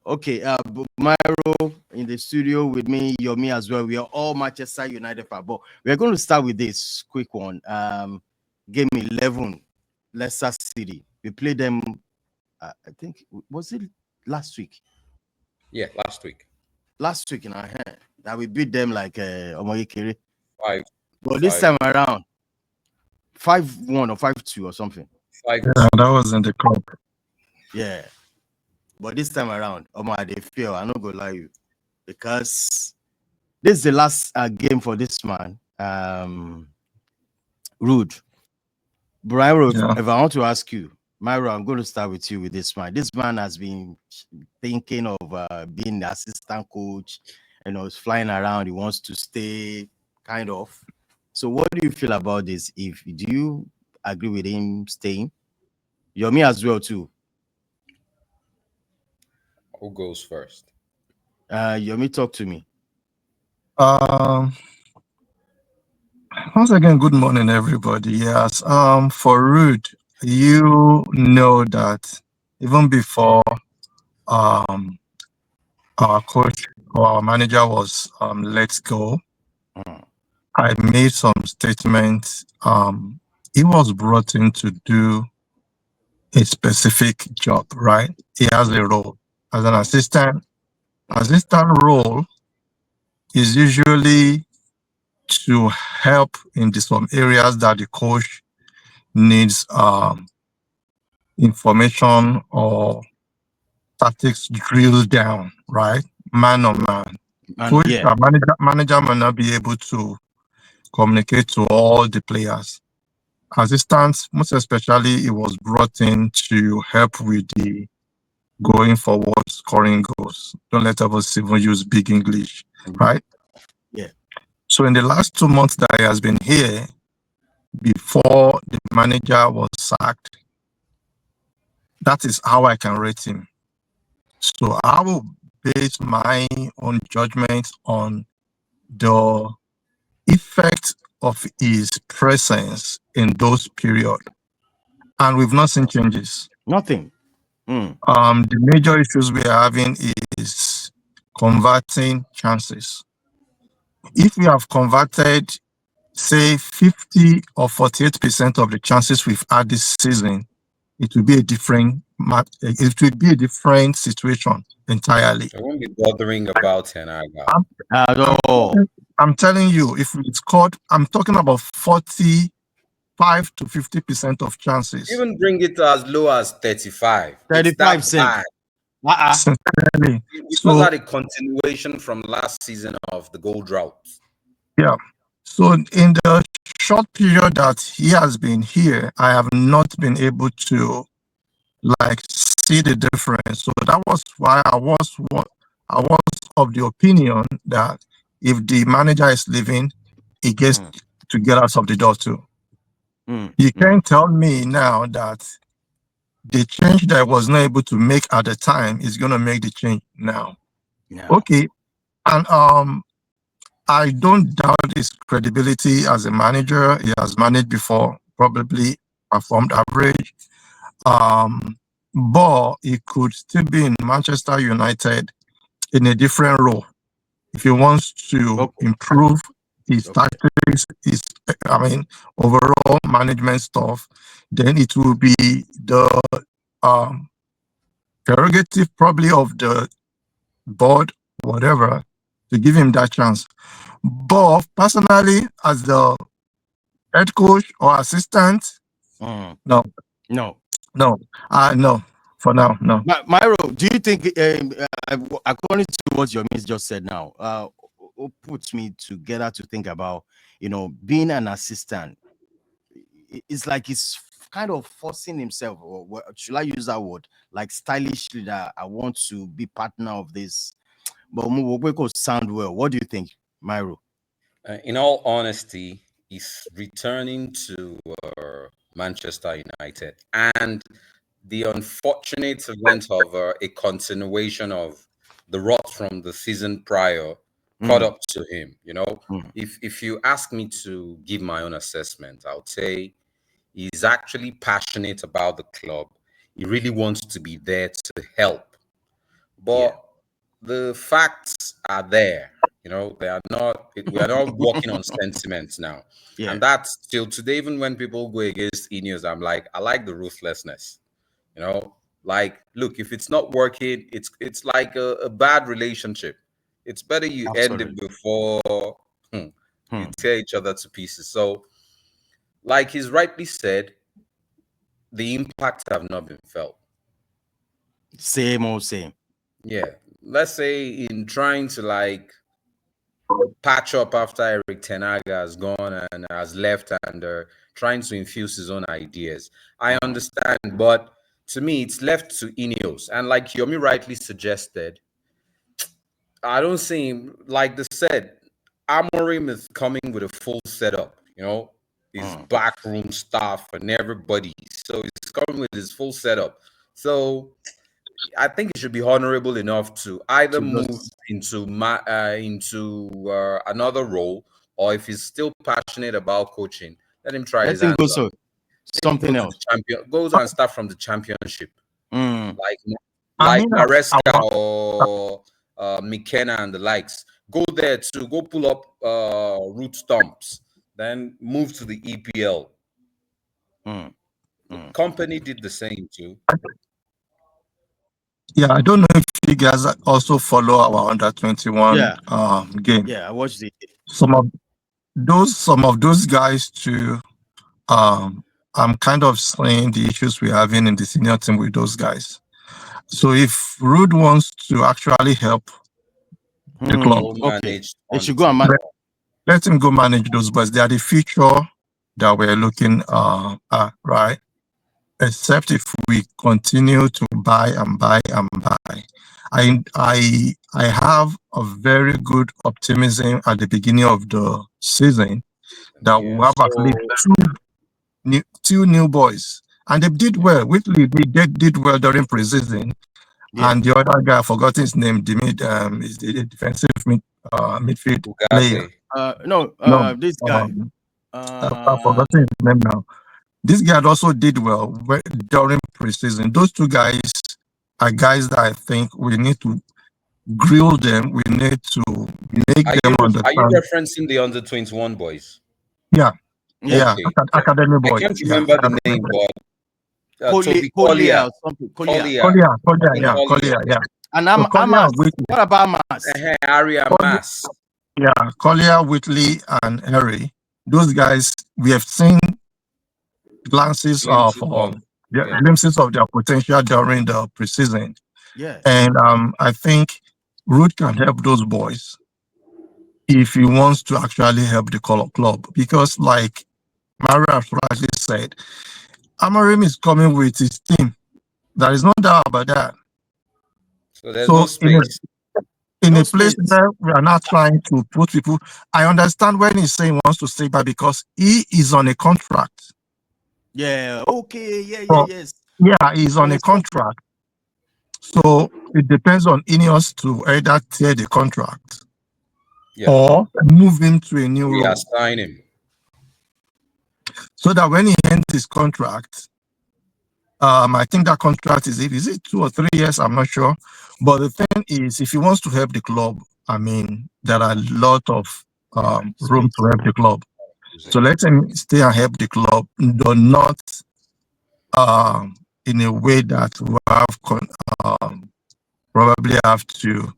Okay, Myro in the studio with me, Yomi as well. We are all Manchester United fan, but we're going to start with this quick one. Game 11, Leicester City. We played them, I think, was it last week? Yeah, last week. Last week in our hand. That we beat them like Omoyekere. Five, But this time around, 5-1 or 5-2 or something. 5. Yeah, that was in the cup. Yeah. But this time around, they feel, I'm not going to lie you, because this is the last game for this man. Rude. Brian, Yeah. if I want to ask you, Myro, I'm going to start with you with this man. This man has been thinking of being the assistant coach, he's flying around. He wants to stay, kind of. So what do you feel about this? Do you agree with him staying? Yomi as well too. Who goes first? Yomi, talk to me. Once again, good morning, everybody. Yes. For Rude, you know that even before our coach or our manager was let go, I made some statements. He was brought in to do a specific job, right? He has a role as an assistant. Assistant role is usually to help in some areas that the coach needs information or tactics drilled down, right? Man on man. Coach, Yeah. manager may not be able to communicate to all the players. Assistants, most especially, it was brought in to help with the going forward scoring goals. Don't let us even use big English, right? Yeah. So in the last 2 months that he has been here, before the manager was sacked, that is how I can rate him. So I will base my own judgment on the effect of his presence in those periods. And we've not seen changes. Nothing. The major issues we are having is converting chances. If we have converted, say, 50 or 48% of the chances we've had this season, it will be a different situation entirely. I won't be bothering about Tenaga. I'm telling you, if we scored, I'm talking about 45 to 50% of chances. Even bring it as low as 35. 35%. Sincerely. It was not a continuation from last season of the goal drought. Yeah. So in the short period that he has been here, I have not been able to see the difference. So that was why I was of the opinion that if the manager is leaving, he gets to get out of the door too. You can't tell me now that the change that I was not able to make at the time is going to make the change now. Okay. And I don't doubt his credibility as a manager. He has managed before, probably performed average. But he could still be in Manchester United in a different role. If he wants to improve his tactics, overall management stuff, then it will be the prerogative probably of the board, whatever, to give him that chance. But personally, as the head coach or assistant, no. For now, no. Myro, do you think, according to what your miss just said now, puts me together to think about, being an assistant? It's like he's kind of forcing himself, or should I use that word, like stylishly, that I want to be partner of this. But Muboko sound well. What do you think, Myro? In all honesty, he's returning to Manchester United, and the unfortunate event of a continuation of the rot from the season prior caught up to him. If you ask me to give my own assessment, I would say he's actually passionate about the club. He really wants to be there to help. but the facts are there. You know, they are not. We are not working on sentiments now, Yeah, and that's till today. Even when people go against Ineos, I'm like, I like the ruthlessness. You know, like, look, if it's not working, it's like a bad relationship. It's better you end it absolutely. before you Hmm. tear each other to pieces. So, like he's rightly said, the impacts have not been felt. Same old same. Yeah, let's say in trying to like patch up after Eric Tenaga has gone and has left, and trying to infuse his own ideas. I Mhm. understand, but to me, it's left to Ineos. And like Yomi rightly suggested, I don't see him, like they said, Amorim is coming with a full setup, you know, his Mhm. backroom staff and everybody. So he's coming with his full setup. So I think he should be honorable enough to either To move just into another role, or if he's still passionate about coaching, let him try let his him go hands on. so Let him go something to the else. champion, goes and start from the championship, Mm. like I mean, Maresca our, or McKenna and the likes. Go there to go pull up root stumps, then move to the EPL. Mm. Mm. Company did the same too. yeah, I don't know if you guys also follow our under 21 Yeah, game. yeah. I watched it. Some of those guys too. Um, I'm kind of seeing the issues we're having in the senior team with those guys. So if Rude wants to actually help the club, Go Okay, manage they on the should go and team. manage. let, let him go manage those boys. They are the future that we're looking at, right? Except if we continue to buy and buy and buy. I have a very good optimism at the beginning of the season that we Yeah. have at least So two new boys. And they did well. Whitley did well during preseason. Yeah. And the other guy, I forgot his name, is the defensive midfield player. Ugarte. No. No, This guy. um, I've Uh. forgotten his name now. This guy also did well during preseason. Those two guys are guys that I think we need to grill them. We need to make them Are you understand. referencing the under 21 boys? Yeah, Yeah. yeah, Okay. academy I boys. can't Yeah, remember the academy name, boys. but Collier, Toby Collier Collier. or something. Collier. Collier. Collier, Toby yeah, Collier. Collier, yeah. And So Collier, Amas. What about Amas? Aria Collier, Mass. yeah, Collier, Whitley, and Harry. Those guys, we have seen glances of Glimpses of, yeah. glimpses of their potential during the preseason, Yes. and I think Root can help those boys if he wants to actually help the color club, because like Maria rightly said, Amorim is coming with his team. There is no doubt about that. So there's no So space. in No a place space. where we are not trying to put people, I understand when he's saying he wants to stay back because he is on a contract. Yeah. Okay. Yeah. Yeah. So Yes. yeah, he's on a Understand. contract. So it depends on Ineos to either tear the contract Yeah. or move him to a new role. Reassign him. So that when he ends his contract, I think that contract is it 2 or 3 years? I'm not sure. But the thing is, if he wants to help the club, I mean, there are a lot of Yeah. room to Space. help the club. So let him stay and help the club, though not in a way that we have probably have to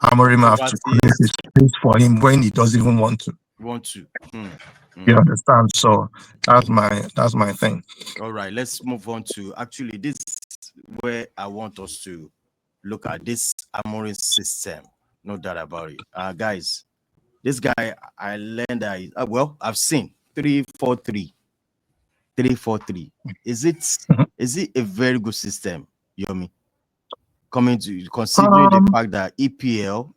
Amorim have to create a Overseas. space for him when he doesn't even want to. Want to. Hmm. You Hmm. understand? So that's my thing. All right. Let's move on to actually this where I want us to look at this AMORIM system. No doubt about it. Guys, this guy I learned that well, I've seen 3-4-3. 3-4-3. Is it a very good system, Yomi? Coming to considering the Um, fact that EPL,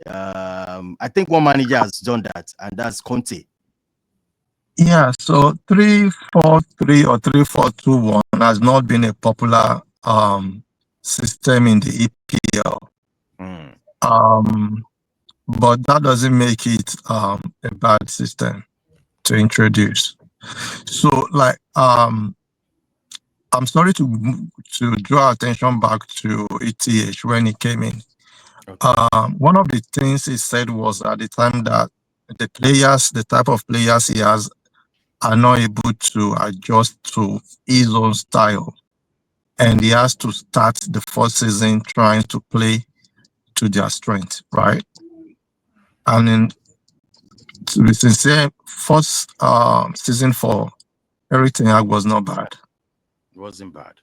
I think one manager has done that, and that's Conte. yeah, so 3-4-3 or 3-4-2-1 has not been a popular system in the EPL. Mm. But that doesn't make it a bad system to introduce. So like I'm sorry to draw attention back to ETH when he came in. Okay. One of the things he said was at the time that the type of players he has, are not able to adjust to his own style, and he has to start the first season trying to play to their strength, right? And in, to be sincere, first season for Eric Ten Hag was not bad. It wasn't bad.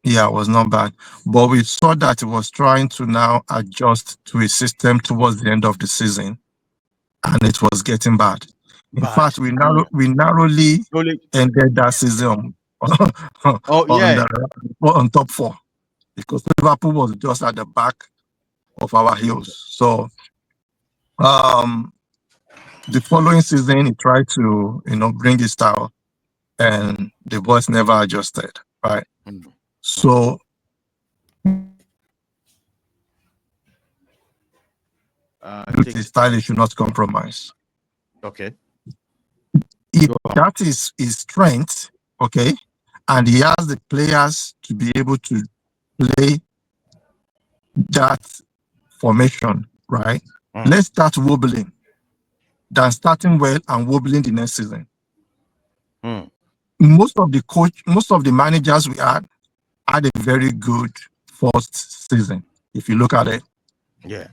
Yeah, it was not bad. But we saw that he was trying to now adjust to his system towards the end of the season, and it was getting bad. In fact, we narrowly ended that season Oh yeah. on top four, because Liverpool was just at the back of our heels. So the following season he tried to bring his style, and the boys never adjusted, right? So his style, he should not compromise. Okay. If that is his strength, okay, and he has the players to be able to play that formation, right? Let's start wobbling than starting well and wobbling the next season. Most of the managers we had a very good first season. If you look at it, yeah,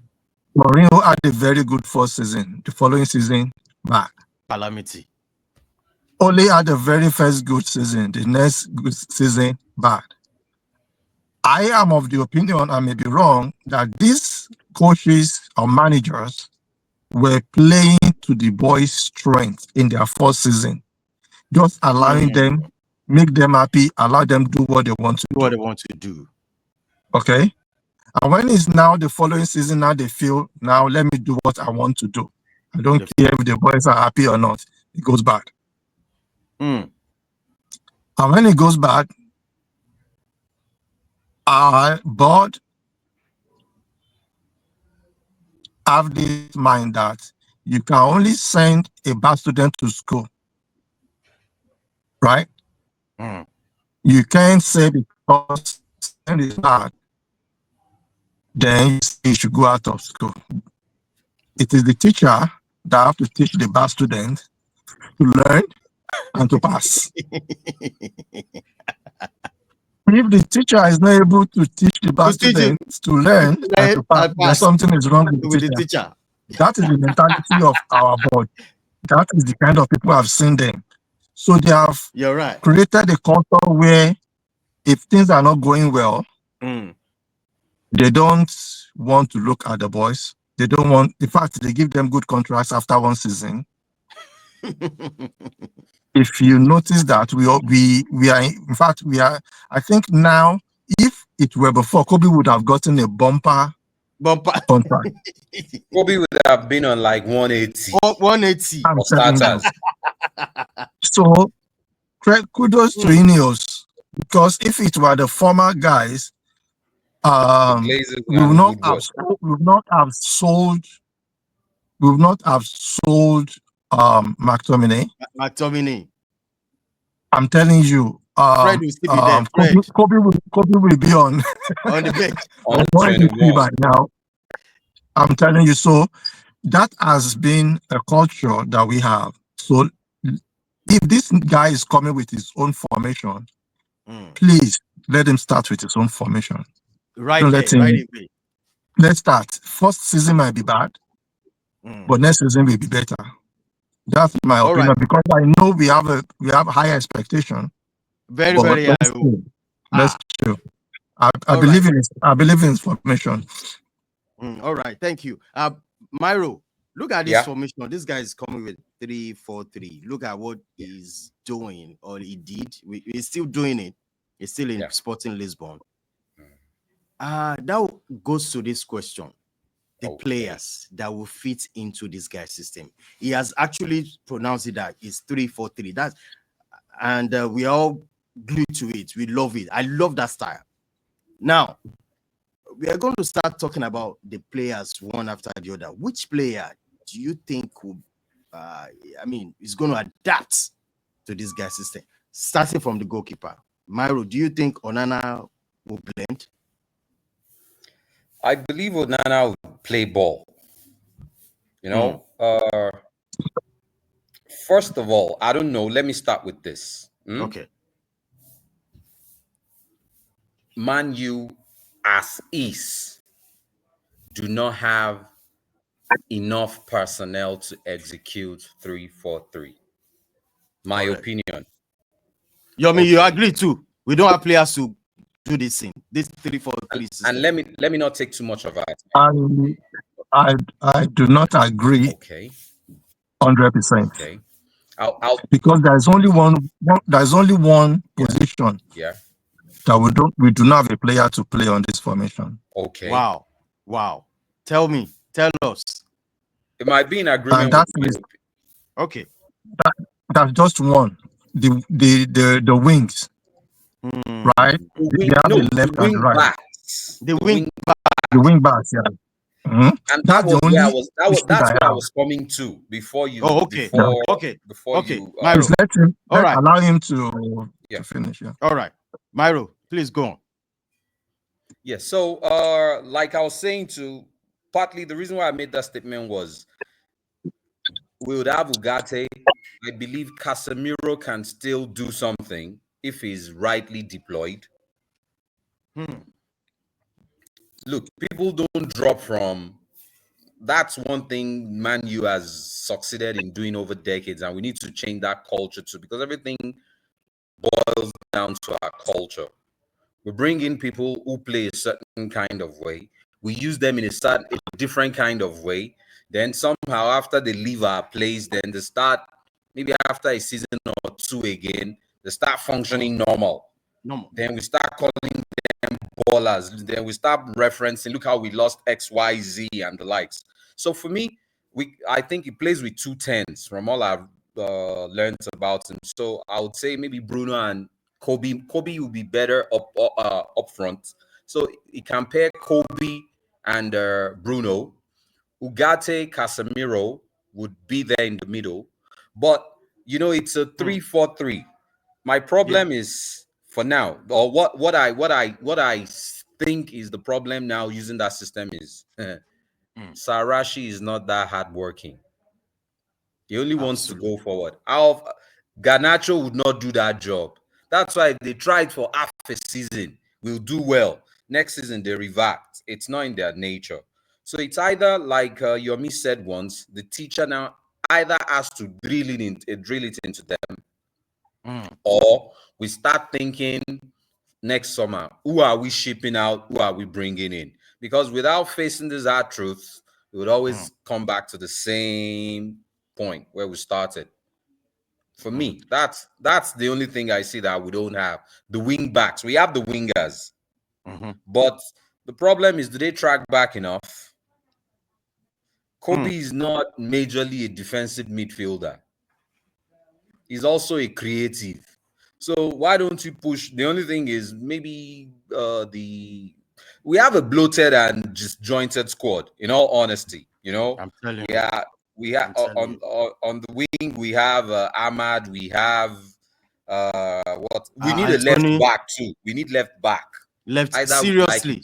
Mourinho had a very good first season. The following season, bad. Calamity. Ole had a very first good season. The next good season, bad. I am of the opinion, I may be wrong, that these coaches or managers were playing to the boys' strength in their first season, just allowing them, make them happy, allow them do what they want to do. Okay? And when it's now the following season, now they feel, now let me do what I want to do. I don't care if the boys are happy or not. It goes bad. And when it goes bad, our board have this mind that you can only send a bad student to school, right? You can't say because student is bad, then you should go out of school. It is the teacher that have to teach the bad student to learn and to pass. If the teacher is not able to teach the bad students to learn and to pass, then something is wrong with the teacher. That is the mentality of our board. That is the kind of people I've seen them. So they have created a culture where if things are not going well, they don't want to look at the boys. They don't want, in fact, they give them good contracts after one season. If you notice that we are, in fact, we are, I think now, if it were before, Kobe would have gotten a bumper contract. Kobe would have been on like 180. 180 for starters. So kudos to Ineos, because if it were the former guys, we would not have sold McTominay. I'm telling you, Fred will still be there. Kobe will be on the bench on 180 by now. I'm telling you, so that has been a culture that we have. So if this guy is coming with his own formation, please let him start with his own formation. Let's start. First season might be bad, but next season will be better. That's my opinion, because I know we have high expectation. Very high. Let's chill. I believe in his formation. All right, thank you. Myro, look at this formation. This guy is coming with 3-4-3. Look at what he's doing, or he did. He's still doing it. He's still in Sporting Lisbon. That goes to this question: the players that will fit into this guy's system. He has actually pronounced it that it's 3-4-3. That's, and we all glued to it. We love it. I love that style. Now, we are going to start talking about the players one after the other. Which player do you think will, is going to adapt to this guy's system? Starting from the goalkeeper. Myro, do you think Onana will blend? I believe Onana would play ball. You know, first of all, I don't know. Let me start with this. Okay. Man U, as is, do not have enough personnel to execute 3-4-3. My opinion. Yomi, you agree too? We don't have players to do this thing, this 3-4-3 system. And let me not take too much of it. I do not agree. Okay. 100%. Okay. Because there's only one position. Yeah. That we do not have a player to play on this formation. Okay. Wow. Tell us. It might be in agreement and with okay. That's just one. The wings. Right? They have the left and the right. Backs. The wing backs, yeah. And that's where I was coming to before you. Okay. Myro, allow him to finish. Yeah. All right. Myro, please go on. Yeah. So, like I was saying partly the reason why I made that statement was we would have Ugarte. I believe Casemiro can still do something if he's rightly deployed. Look, people don't drop from. That's one thing Man U has succeeded in doing over decades, and we need to change that culture too, because everything boils down to our culture. We bring in people who play a certain kind of way. We use them in a different kind of way. Then somehow after they leave our place, then they start, maybe after a season or two again, they start functioning normal. Then we start calling them ballers. Then we start referencing, look how we lost X, Y, Z and the likes. So for me, I think he plays with 2 10s from all I've learned about him. So I would say maybe Bruno and Kobe will be better up front. So he can pair Kobe and Bruno. Ugarte, Casemiro would be there in the middle. But it's a 3-4-3. My problem is for now, or what I think is the problem now using that system is Sarashi is not that hardworking. He only wants to go forward. Garnacho would not do that job. That's why they tried for half a season. We'll do well. Next season, they revert. It's not in their nature. So it's either like Yomi said once, the teacher now either has to drill it into them, or we start thinking next summer, who are we shipping out? Who are we bringing in? Because without facing these hard truths, we would always come back to the same point where we started. For me, that's the only thing I see that we don't have. The wing backs. We have the wingers. But the problem is, do they track back enough? Kobe is not majorly a defensive midfielder. He's also a creative. So why don't you push? The only thing is maybe we have a bloated and disjointed squad, in all honesty. I'm telling you. We have on the wing, we have Ahmad, we have we need a left back too. We need left back. Seriously.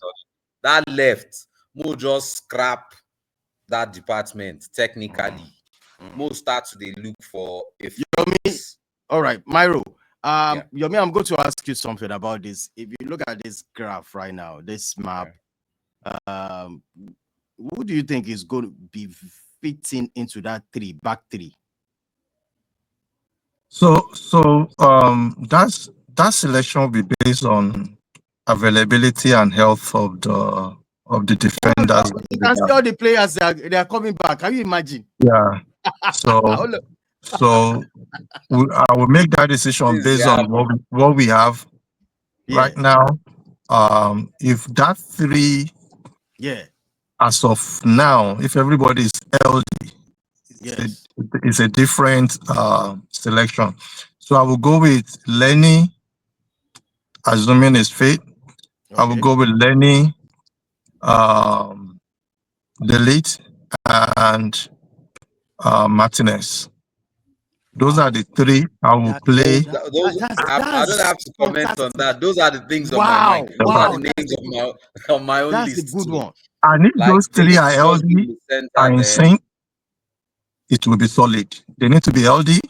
That left, Mo just scrap that department technically. Mo start to look for Yomi. All right, Myro. Yomi, I'm going to ask you something about this. If you look at this graph right now, this map, who do you think is going to be fitting into that back three? So that selection will be based on availability and health of the defenders. You can see all the players they are coming back. Can you imagine? Yeah. So I will make that decision based on what we have right now. If that three, as of now, if everybody is healthy, it's a different selection. So I will go with Lenny, assuming he's fit. I will go with Lenny, Delete, and Martinez. Those are the three I will play. I don't have to comment on that. Those are the things on my mind. Those Wow, are the names on my own that's list. a good one. And if Like those they three need are to just be in healthy the and in center there. sync, it will be solid. They need to be healthy.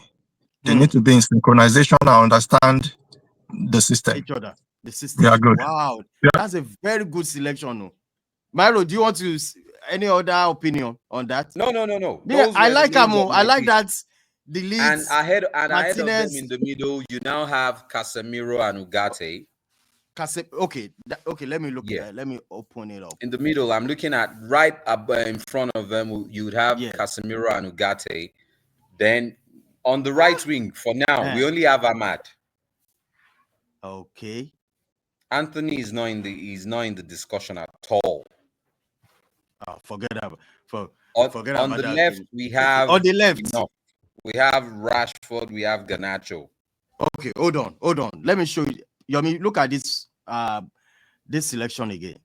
They need to be in synchronization and understand the system. Each other, the system. We are good. Wow, Yeah. that's a very good selection. No, Myro, do you want to any other opinion on that? No. Yeah, I were the like names Amo. of I my like team. that. The leads And ahead of them Martinez. in the middle, you now have Casemiro and Ugarte. Okay, let me look. Yeah. Let me open it up. In the middle, I'm looking at right up in front of them. You would have Casemiro and Ugarte. Then on the right wing, for now, we only have Ahmad. Okay. Anthony is not in the discussion at all. Oh, forget about on the that left. thing. We have on the left. enough. We have Rashford. We have Garnacho. Okay, hold on. Let me show you. Yomi, look at this. This selection again.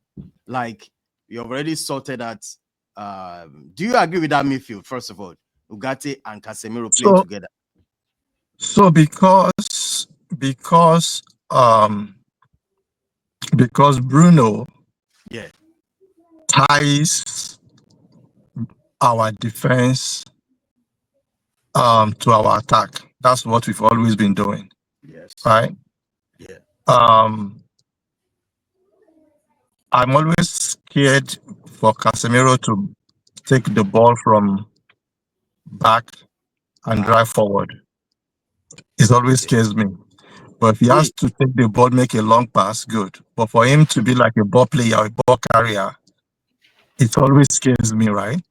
Like you already sorted that. Do you agree with that midfield? First of all, Ugarte and Casemiro playing together. So because Bruno ties our defense to our attack. That's what we've always been doing. Yes. Right? Yeah. I'm always scared for Casemiro to take the ball from back and drive forward. It always scares me. But if he has to take the ball, make a long pass, good. But for him to be like a ball player, a ball carrier, it always scares me, right?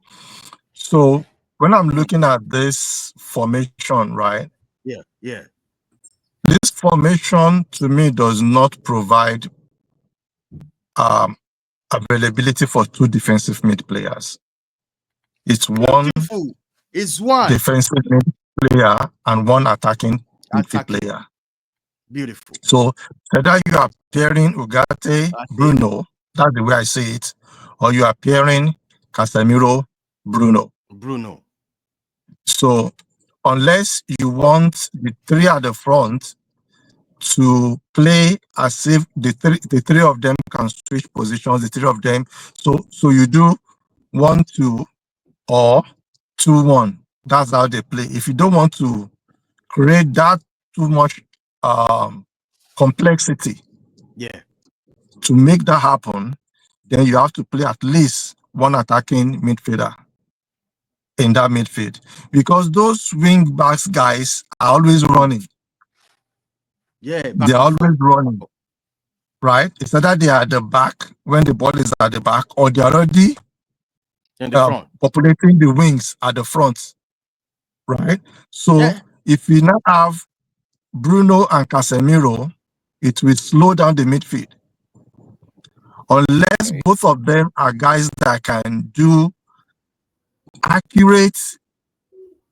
So when I'm looking at this formation, right? Yeah. This formation to me does not provide availability for two defensive mid players. It's one defensive mid player and one attacking midfield player. Beautiful. So either you are pairing Ugarte, Bruno, that's the way I say it, or you are pairing Casemiro, Bruno. So unless you want the three at the front to play as if the three of them can switch positions, the three of them. So you do 1-2 or 2-1. That's how they play. If you don't want to create that too much complexity, to make that happen, then you have to play at least one attacking midfielder in that midfield, because those wing backs guys are always running. Yeah, they're always running, right? It's either they are at the back when the ball is at the back, or they're already in the front, populating the wings at the front, right? So if we now have Bruno and Casemiro, it will slow down the midfield. Unless both of them are guys that can do accurate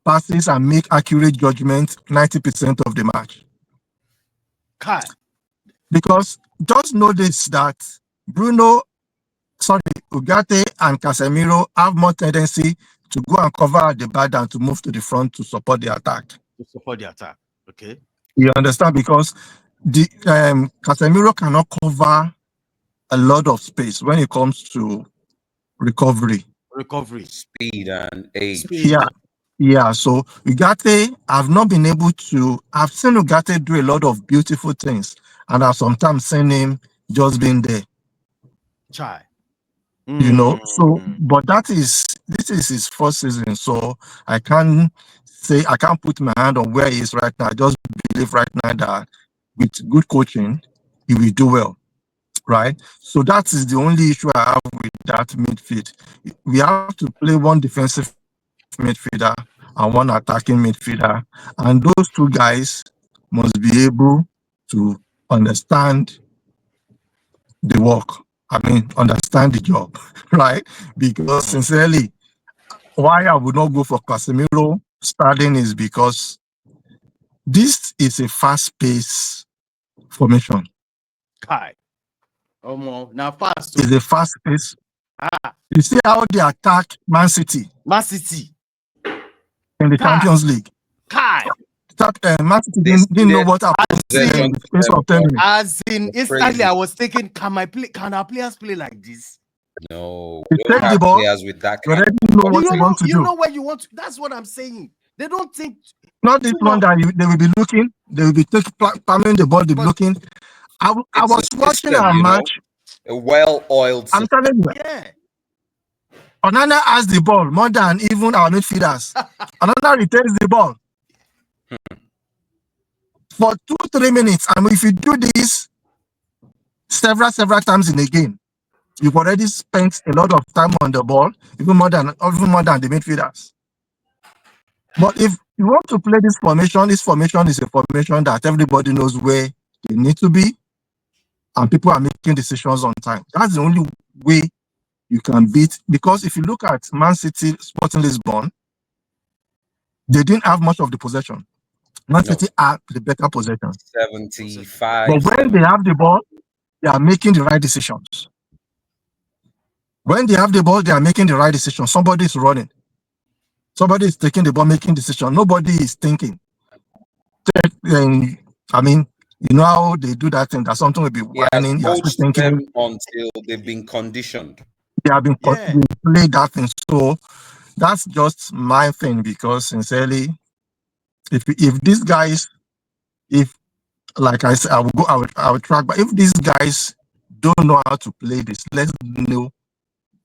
passes and make accurate judgments 90% of the match. Because just notice that Ugarte and Casemiro have more tendency to go and cover at the back than to move to the front to support the attack. Okay. You understand? Because the Casemiro cannot cover a lot of space when it comes to recovery, speed, and age. Yeah. So Ugarte, I've not been able to. I've seen Ugarte do a lot of beautiful things, and I've sometimes seen him just being there. You know. So, but this is his first season, so I can't put my hand on where he is right now. I just believe right now that with good coaching, he will do well. Right? So that is the only issue I have with that midfield. We have to play one defensive midfielder and one attacking midfielder, and those two guys must be able to understand the work. Understand the job, right? Because sincerely, why I would not go for Casemiro starting is because this is a fast-paced formation. Now fast. It's a fast-paced. You see how they attack Man City in the Champions League. Man City They didn't know ceded what happened in possession the to space them, of 10 but minutes. As in, it's instantly, crazy. I was thinking, can our players play like this? No, You we don't take the have ball, players with that you kind already of know what you want to You do. know where you want to. That's what I'm saying. They don't think Not this too one much. that they will be looking, they will be palming the ball, they'll be But looking. I It's a was watching system, a you know, match. a well-oiled I'm system. telling you, yeah, Onana has the ball more than even our midfielders. Onana retains the ball for 2-3 minutes. And if you do this several times in a game, you've already spent a lot of time on the ball, even more than the midfielders. But if you want to play this formation is a formation that everybody knows where they need to be, and people are making decisions on time. That's the only way you can beat. Because if you look at Man City, Sporting Lisbon, they didn't have much of the possession. Man No, City had the better possession. 75, But when they 70. have the ball, they are making the right decisions. When they have the ball, they are making the right decision. Somebody is running. Somebody is taking the ball, making decision. Nobody is thinking. And I mean, you know how they do that thing, that something will be He has whining, you're still coached them thinking, until they've been conditioned. they have been yeah. played that thing. So that's just my thing, because sincerely, if these guys, if like I said, I would track, but if these guys don't know how to play this, let's know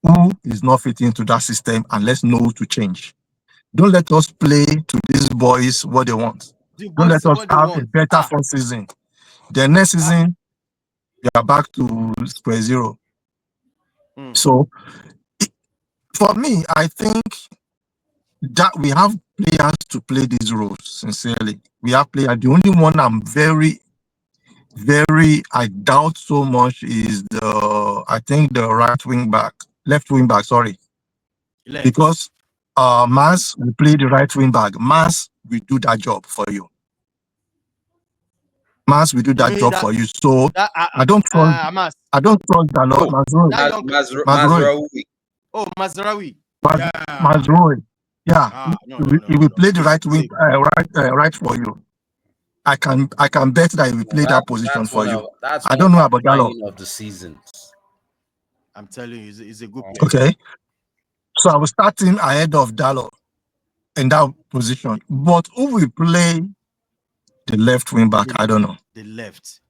who is not fitting into that system, and let's know to change. Don't let us play to these boys what they want. The Don't boys let say us what they have a want. better first season. The next season, we are back to square zero. Mm. So for me, I think that we have players to play these roles. Sincerely, we have players. The only one I'm very, I doubt so much is I think the left wing back. Sorry, Left. because Mas will play the right wing back. Mas will do that job for you. Mas will do that job for you. So I don't trust. Amas. I don't trust that Oh, Mazrui. That young Mazraoui. Oh, Mazraoui. Yeah. Mazrui. Yeah, No. he will play the right He's wing, right for you. I can bet that he will play that position for you. I don't know about Dalot. Of the seasons. I'm telling you, he's a good player. Okay, so I will start him ahead of Dalot in that position. But who will play the left wing back? I don't know. The left.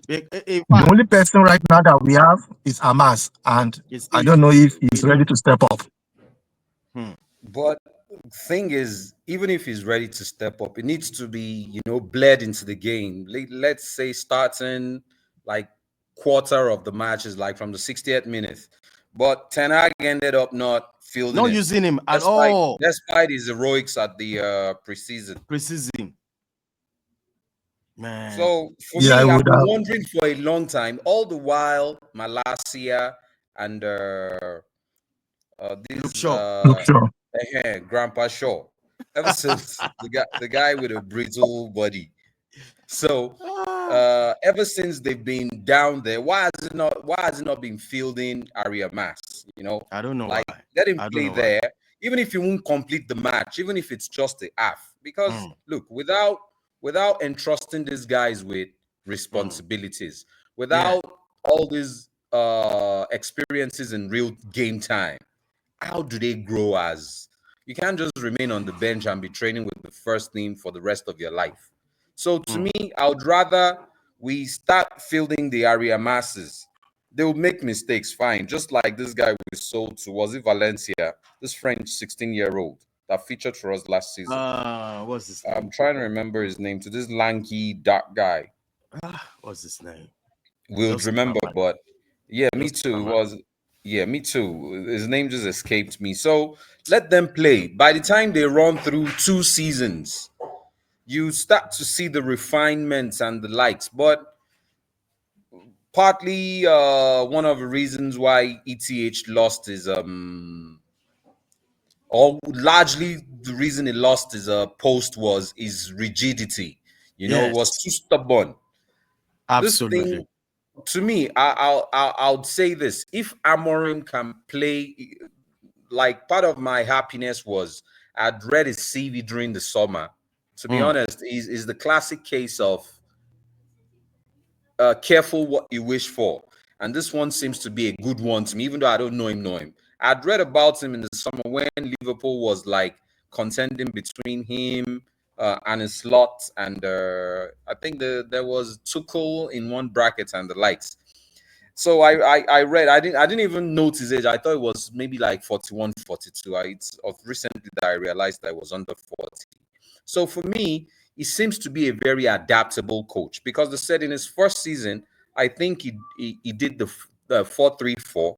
The only person right now that we have is Amas, and I don't know if he's ready to step up. But thing is, even if he's ready to step up, it needs to be, bled into the game. Let's say starting like quarter of the matches, like from the 60th minute. But Ten Hag ended up not fielding Not him, using him at all. despite his heroics at the preseason. Man. So for Yeah, me, I I've would been have. wondering for a long time. All the while, Malasia and this Look, sure. Grandpa Shaw. Ever since the guy with a brittle body. So ever since they've been down there, why has it not been fielding Aria Mass? I don't know like why. let him play there, even if he won't complete the match, even if it's just a half. Because look, without entrusting these guys with responsibilities, without all these experiences in real game time, how do they grow? As you can't just remain on the bench and be training with the first team for the rest of your life. So to me, I would rather we start fielding the area masses. They will make mistakes, fine. Just like this guy we sold to, was it Valencia, this French 16-year-old that featured for us last season. What's his name? I'm trying to remember his name. To this lanky dark guy. What's his name? We'll remember, but yeah, me too. Me too. His name just escaped me. So let them play. By the time they run through 2 seasons, you start to see the refinements and the likes. But partly one of the reasons why ETH lost is or largely the reason he lost his post was his rigidity. It was too stubborn. Absolutely. This thing, to me, I'll say this: if Amorim can play, like part of my happiness was I'd read his CV during the summer, To be honest, is the classic case of careful what you wish for. And this one seems to be a good one to me, even though I don't know him. I'd read about him in the summer when Liverpool was like contending between him and his slot, and I think there was Tuchel in one bracket and the likes. So I read, I didn't even notice his age. I thought it was maybe like 41, 42. It's of recently that I realized that I was under 40. So for me, he seems to be a very adaptable coach, because they said in his first season, I think he did the 4-3-4,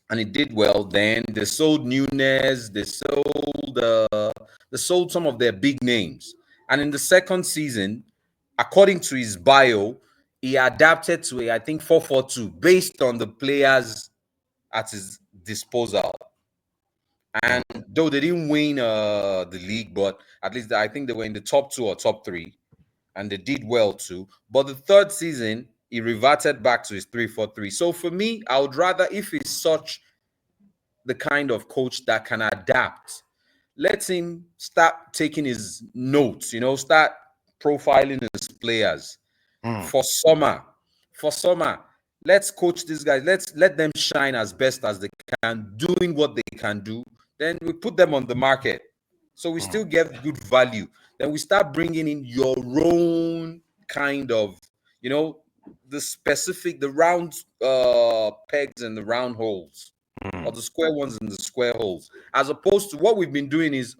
and he did well. Then they sold Nunes, they sold some of their big names, and in the second season, according to his bio, he adapted to I think 4-4-2 based on the players at his disposal. And though they didn't win the league, but at least I think they were in the top 2 or top 3, and they did well too. But the third season, he reverted back to his 3-4-3. So for me, I would rather, if he's such the kind of coach that can adapt, let him start taking his notes, start profiling his players for summer. For summer, let's coach these guys. Let them shine as best as they can, doing what they can do. Then we put them on the market, so we still get good value. Then we start bringing in your own kind of, the round pegs and the round holes, or the square ones and the square holes, as opposed to what we've been doing is,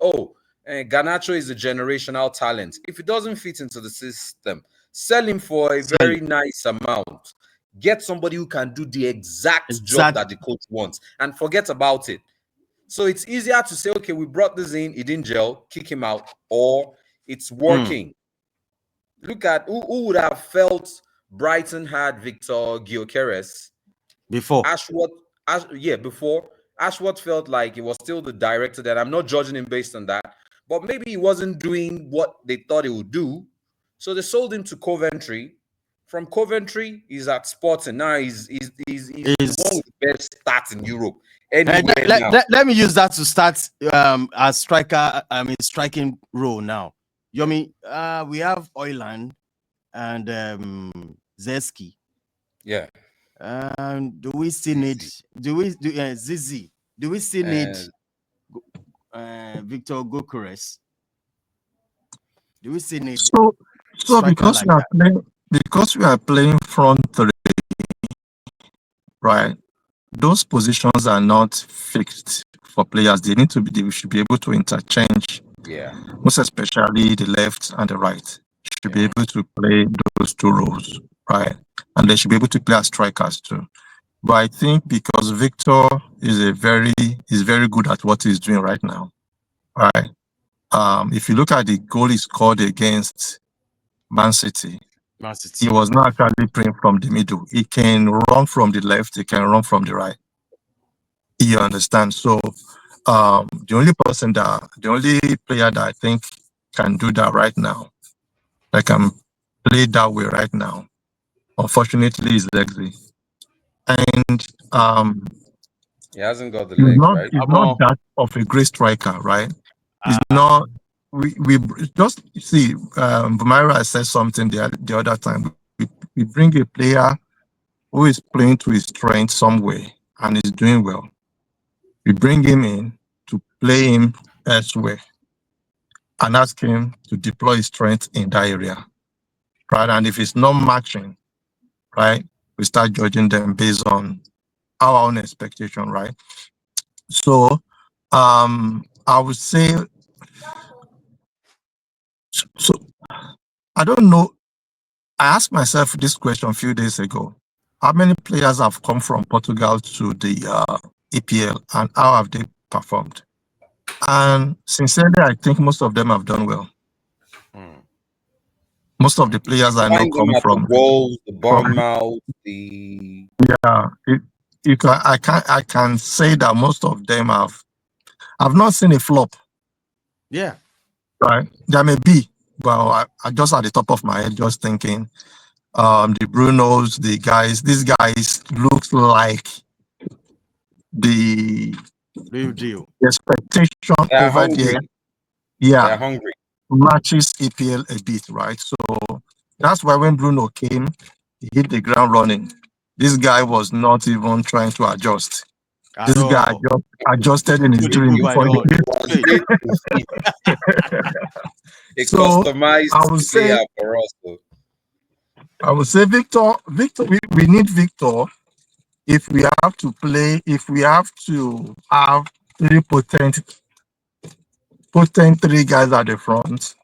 Garnacho is a generational talent. If it doesn't fit into the system, sell him for a very nice amount. Get somebody who can do the exact job that the coach wants, and forget about it. So it's easier to say, okay, we brought this in, he didn't gel, kick him out, or it's working. Look at who would have felt Brighton had Victor Gyökeres before. Before. Ashworth felt like he was still the director. That I'm not judging him based on that, but maybe he wasn't doing what they thought he would do. So they sold him to Coventry. From Coventry, he's at Sporting. Now he's one of the best stats in Europe. Let me use that to start as striker. I mean, striking role now. Yomi, we have Oyland and Zeski. Yeah. Do we still need? Zizi? Do we still need Victor Gyökeres? Do we still need? So because we are playing front 3, right? Those positions are not fixed for players. They should be able to interchange. Yeah. Most especially the left and the right should be able to play those 2 roles, right? And they should be able to play as strikers too. But I think because Victor is very good at what he's doing right now, right? If you look at the goal he scored against Man City, he was not actually playing from the middle. He can run from the left, he can run from the right. You understand? So the only player that I think can do that right now, that can play that way right now, unfortunately, is Lexi. And he hasn't got the legs, right? He's not that of a great striker, right? He's not. We just see. Vomira said something the other time. We bring a player who is playing to his strength somewhere and is doing well. We bring him in to play him elsewhere and ask him to deploy his strength in that area, right? And if it's not matching, right, we start judging them based on our own expectation, right? So, I would say, so I don't know. I asked myself this question a few days ago. How many players have come from Portugal to the EPL, and how have they performed? And sincerely, I think most of them have done well. Most of the players I know come from the Wolves, the Bournemouth, I can say that most of them I've not seen a flop. Yeah. Right. There may be, but I just at the top of my head just thinking, the Brunos, these guys look like the real deal. expectation over there. Yeah. They're hungry. matches EPL a bit, right? So that's why when Bruno came, he hit the ground running. This guy was not even trying to adjust. At This guy all. just adjusted in his Put the dream ball by before the he horn. played. Was Straight. made to fit a So customized I would player say, for us. Though. Victor, we need Victor if we have to play, if we have to have three potent three guys at the front.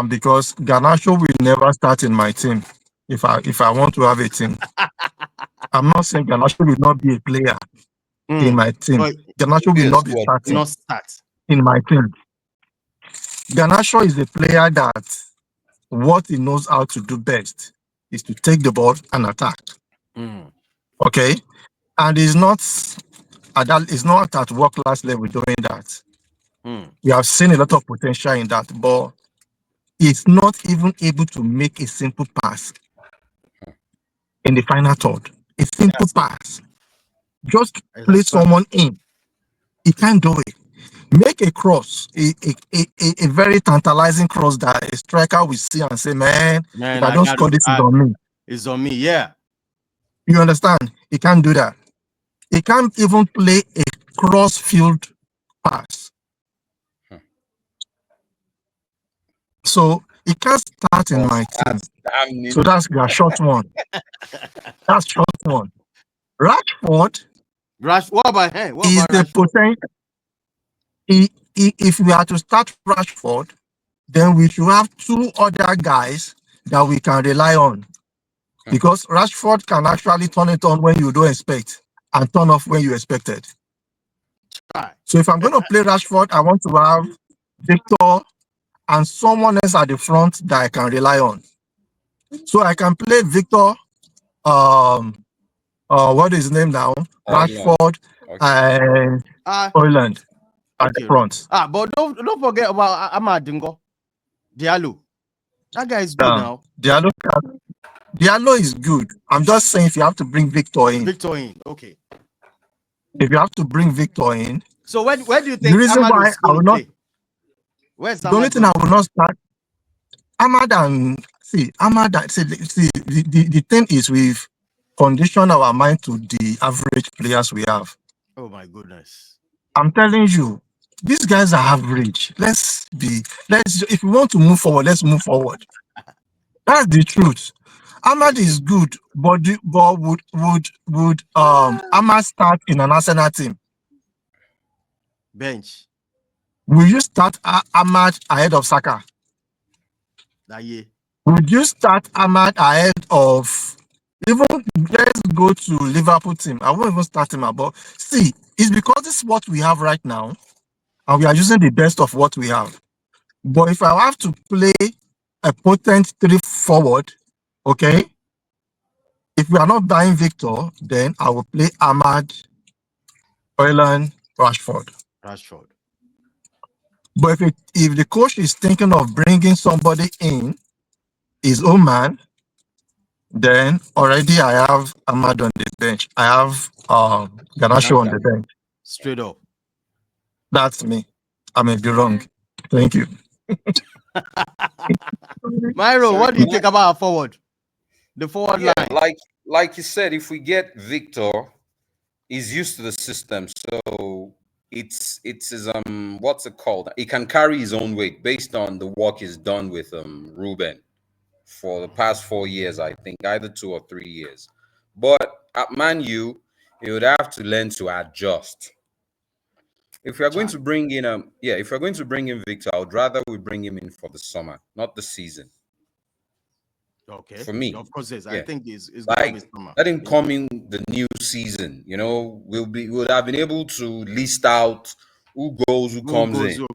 Because Garnacho will never start in my team if I want to have a team. I'm not saying Garnacho will not be a player in my team. But Garnacho Be will a not be squad starting not start. in my team. Garnacho is a player that what he knows how to do best is to take the ball and attack. Okay, and he's not at world class level doing that. We have seen a lot of potential in that, but he's not even able to make a simple pass in the final third. A simple pass. Just play someone in. He can't do it. Make a cross, a very tantalizing cross that a striker will see and say, man, if I don't score, this is on me. It's on me, yeah. You understand? He can't do that. He can't even play a cross-field pass. So he can't start in my team. So that's the short one. That's short one. Rashford What about him? What is about the Rashford? potential. If we are to start Rashford, then we should have two other guys that we can rely on. Because Rashford can actually turn it on when you don't expect and turn off when you expected. So if I'm going to play Rashford, I want to have Victor and someone else at the front that I can rely on. So I can play Victor, what is his name now? Rashford and Ireland at the front. But don't forget about Amad Dingo. Diallo. That guy is good now. Diallo is good. I'm just saying if you have to bring Victor in. Okay. If you have to bring Victor in. So where do you The think reason Amad why is going to play? Where's the only thing I will not start Ahmad and the thing is we've conditioned our mind to the average players we have. Oh my goodness. I'm telling you, these guys are average. If we want to move forward, let's move forward. That's the truth. Ahmad is good, but would Ahmad start in an Arsenal team? Bench. Will you start Ahmad ahead of Saka? Would you start Ahmad ahead of even let's go to Liverpool team? I won't even start him, but see, it's because this is what we have right now, and we are using the best of what we have. But if I have to play a potent three forward, okay, if we are not buying Victor, then I will play Ahmad, Oyland, Rashford. But if the coach is thinking of bringing somebody in, his own man, then already I have Ahmad on the bench. I have Garnacho on the bench. Straight up. That's me. I may be wrong. Thank you. Myro, what do you think about our forward? The forward line. Like you said, if we get Victor, he's used to the system, so it's what's it called? He can carry his own weight based on the work he's done with Ruben for the past 4 years, I think, either 2 or 3 years. But at Man U, he would have to learn to adjust. If we are going to bring in if we're going to bring in Victor, I would rather we bring him in for the summer, not the season. Okay. For me, of course, yes. I think it's like going to be summer. let him come in the new season. You know, we'll have been able to list out who goes, who comes in.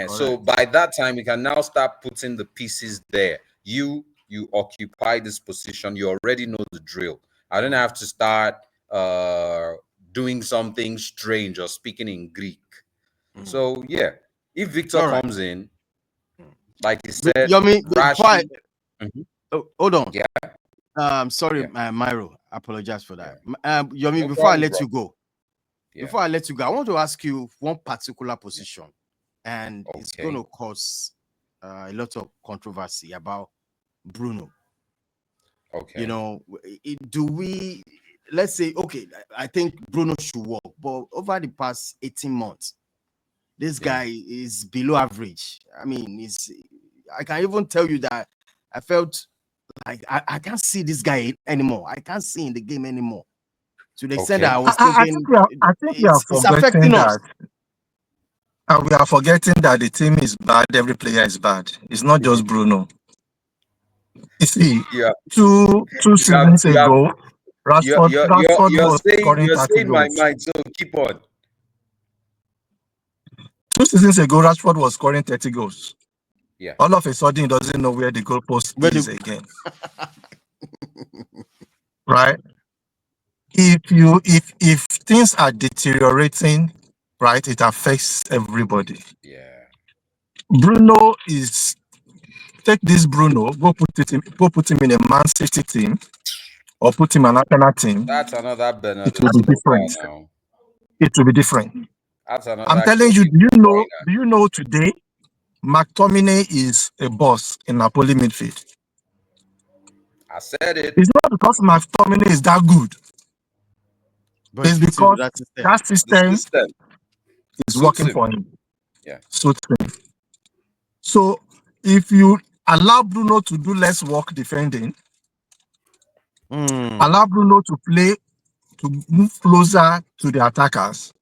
So by that time, we can now start putting the pieces there. You occupy this position. You already know the drill. I don't have to start doing something strange or speaking in Greek. So yeah, if Victor comes in, like you said, Rashi. Hold on. Yeah. Sorry, Myro. I apologize for that. Yomi, No before I problem, let bro. you go, I want to ask you one particular position. and it's going to cause a lot of controversy about Bruno. Okay. You know, do we, let's say, okay, I think Bruno should work, but over the past 18 months, this guy is below average. I mean, I can even tell you that I felt like I can't see this guy anymore. I can't see in the game anymore. To the extent that I was thinking, I think we are it's forgetting affecting us. that. And we are forgetting that the team is bad. Every player is bad. It's not just Bruno. You see, Yeah. two seasons ago, Rashford was scoring you're 30 saying my goals. mind, so keep on. 2 seasons ago, Rashford was scoring 30 goals. Yeah. All of a sudden, he doesn't know where the goalpost is again. Right? If things are deteriorating, right, it affects everybody. Yeah. Bruno is take this Bruno, go put him in a Man City team or put him in an Arsenal team. That's another It Bernardo will be Silva different. now. It will be different. That's another I'm telling you, Kevin De Bruyne. do you know today McTominay is a boss in Napoli midfield? I said it. It's not because McTominay is that good. But It's because that The system system is suits working him. for him. Yeah. Suits him. So if you allow Bruno to do less work defending, allow Bruno to move closer to the attackers,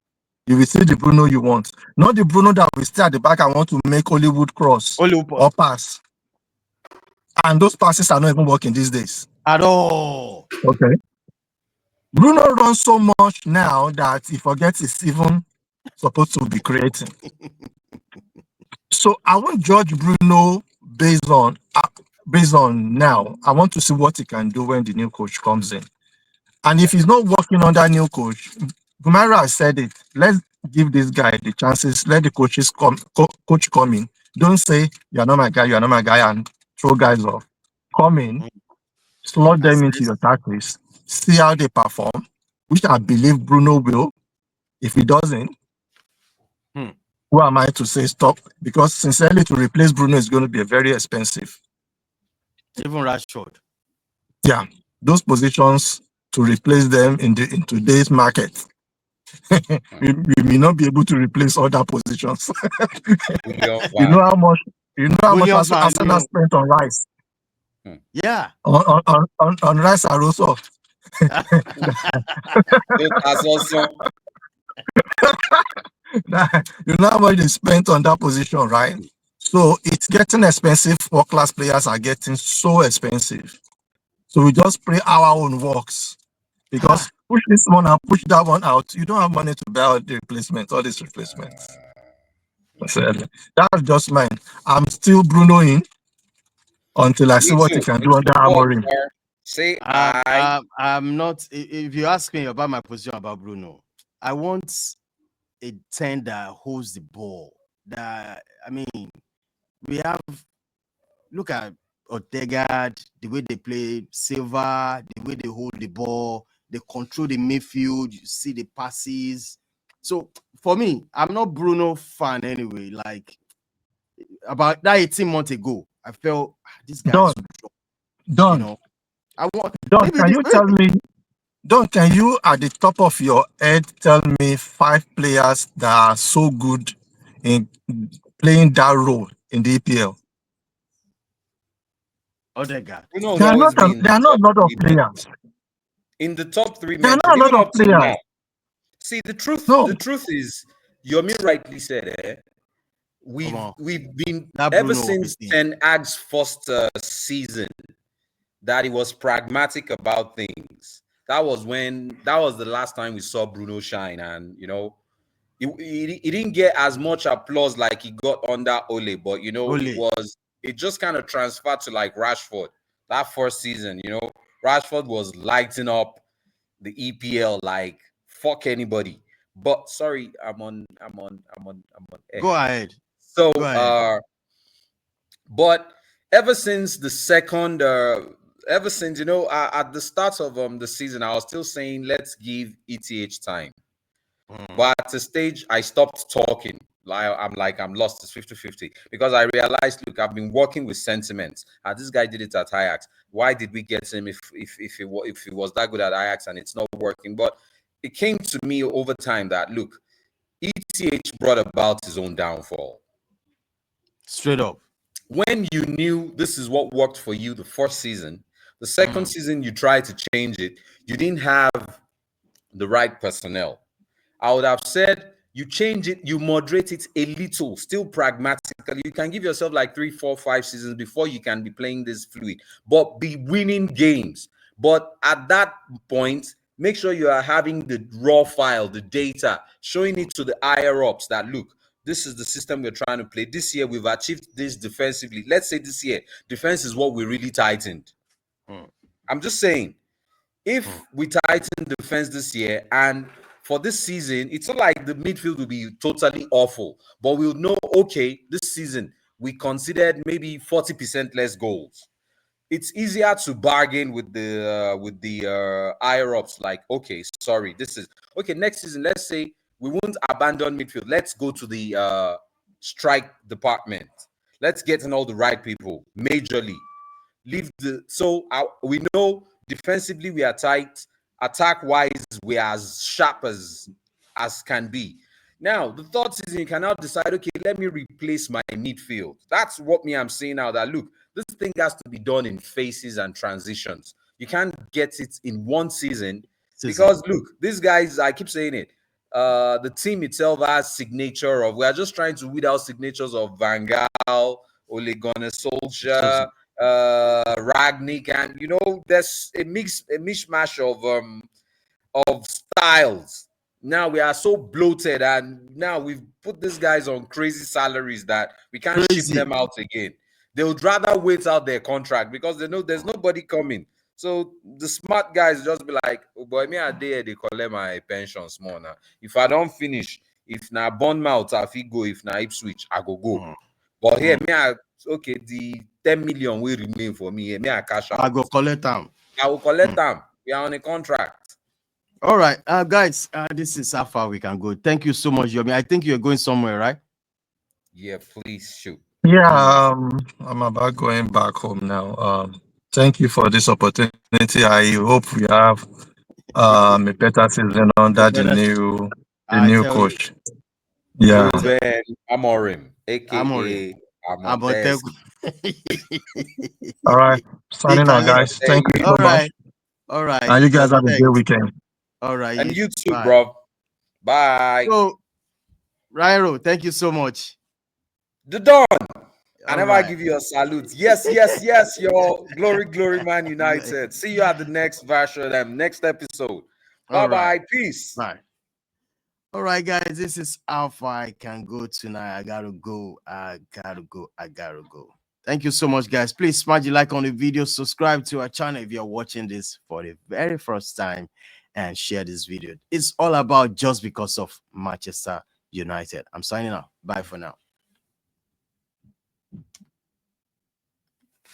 you will see the Bruno you want. Not the Bruno that will stay at the back and want to make Hollywood cross or pass. And those passes are not even working these days. At all. Okay. Bruno runs so much now that he forgets he's even supposed to be creating. So I won't judge Bruno based on now. I want to see what he can do when the new coach comes in. And if he's not working under new coach, Gumara has said it. Let's give this guy the chances. Let the coaches coach come in. Don't say you're not my guy, and throw guys off. Come in, slot them into your tactics, see how they perform, which I believe Bruno will. If he doesn't, who am I to say stop? Because sincerely, to replace Bruno is going to be very expensive. Even Rashford. Yeah, those positions to replace them in today's market, we may not be able to replace other positions. You know how much Arsenal spent on Rice. Yeah. On Rice and also. You know how much they spent on that position, right? So it's getting expensive. World-class players are getting so expensive. So we just pray our own works. Because push this one and push that one out. You don't have money to buy all the replacements, all these replacements. That's just mine. I'm still Bruno in until I see what he can do under AMORIM. Say I'm not. If you ask me about my position about Bruno, I want a 10 that holds the ball. That, I mean, we have, look at Odegaard, the way they play, Silva, the way they hold the ball, they control the midfield, you see the passes. So for me, I'm not Bruno fan anyway. Like about that 18 months ago, I felt this guy is done. You know, I want. Don, can you tell me? Don, can you at the top of your head tell me 5 players that are so good in playing that role in the EPL? Odegaard. There are not a lot of players. In the top 3 There are mentioned, not a even lot up of to players. now. See, the truth is, Yomi rightly said, we've been ever since Ten Hag's first season that he was pragmatic about things. That was the last time we saw Bruno shine, and you know, he didn't get as much applause like he got under Ole, but you know, it just kind of transferred to like Rashford that first season. You know, Rashford was lighting up the EPL like fuck anybody. But sorry, I'm on air. Go ahead. So Go ahead. But ever since the second ever since, you know, at the start of the season, I was still saying let's give ETH time. But at a stage I stopped talking I'm lost. It's 50-50 because I realized, look, I've been working with sentiments. This guy did it at Ajax. Why did we get him if he was that good at Ajax and it's not working? But it came to me over time that, look, ETH brought about his own downfall. Straight up. When you knew this is what worked for you the first season, the second season you tried to change it, you didn't have the right personnel. I would have said you change it, you moderate it a little, still pragmatically. You can give yourself like 3, 4, 5 seasons before you can be playing this fluid, but be winning games. But at that point, make sure you are having the raw file, the data, showing it to the higher ups that, look, this is the system we're trying to play. This year, we've achieved this defensively. Let's say this year, defense is what we really tightened. I'm just saying, if we tighten defense this year and for this season, it's not like the midfield will be totally awful, but we'll know, okay, this season we considered maybe 40% less goals. It's easier to bargain with the higher ups. Like, okay, sorry, this is okay. Next season, let's say we won't abandon midfield. Let's go to the strike department. Let's get in all the right people majorly. We know defensively we are tight. Attack wise, we are as sharp as can be. Now, the third season, you can now decide, okay, let me replace my midfield. That's what I'm saying now, that look, this thing has to be done in phases and transitions. You can't get it in one season because, look, these guys, I keep saying it, the team itself has signature of, we are just trying to weed out signatures of Van Gaal, Ole Gunnar Solskjaer, Ragnick, and there's a mishmash of styles. Now we are so bloated, and now we've put these guys on crazy salaries that we can't ship them out again. They would rather wait out their contract because they know there's nobody coming. So the smart guys just be like, oh boy, me a day they collect my pension small now. If I don't finish, if na Bournemouth I fit go, if na Ipswich I go. But here okay, the 10 million will remain for me. Me I cash out. I go collect them. I will collect them. We are on a contract. All right, guys, this is how far we can go. Thank you so much, Yomi. I think you're going somewhere, right? Yeah, please shoot. Yeah, I'm about going back home now. Thank you for this opportunity. I hope we have a better season under the new coach. Yeah, Ruben Amorim, aka Amoteku. All right, signing out, guys. Thank you so much. All right. And you guys have a great weekend. All right. And you too, bro. Bye. So, Rairo, thank you so much. The Don. I never give you a salute. Yes, your glory, Man United. See you at the next version, next episode. Bye-bye. Peace. Bye. All right, guys, this is how far I can go tonight. I gotta go. Thank you so much, guys. Please smash the like on the video, subscribe to our channel if you're watching this for the very first time, and share this video. It's all about just because of Manchester United. I'm signing out. Bye for now.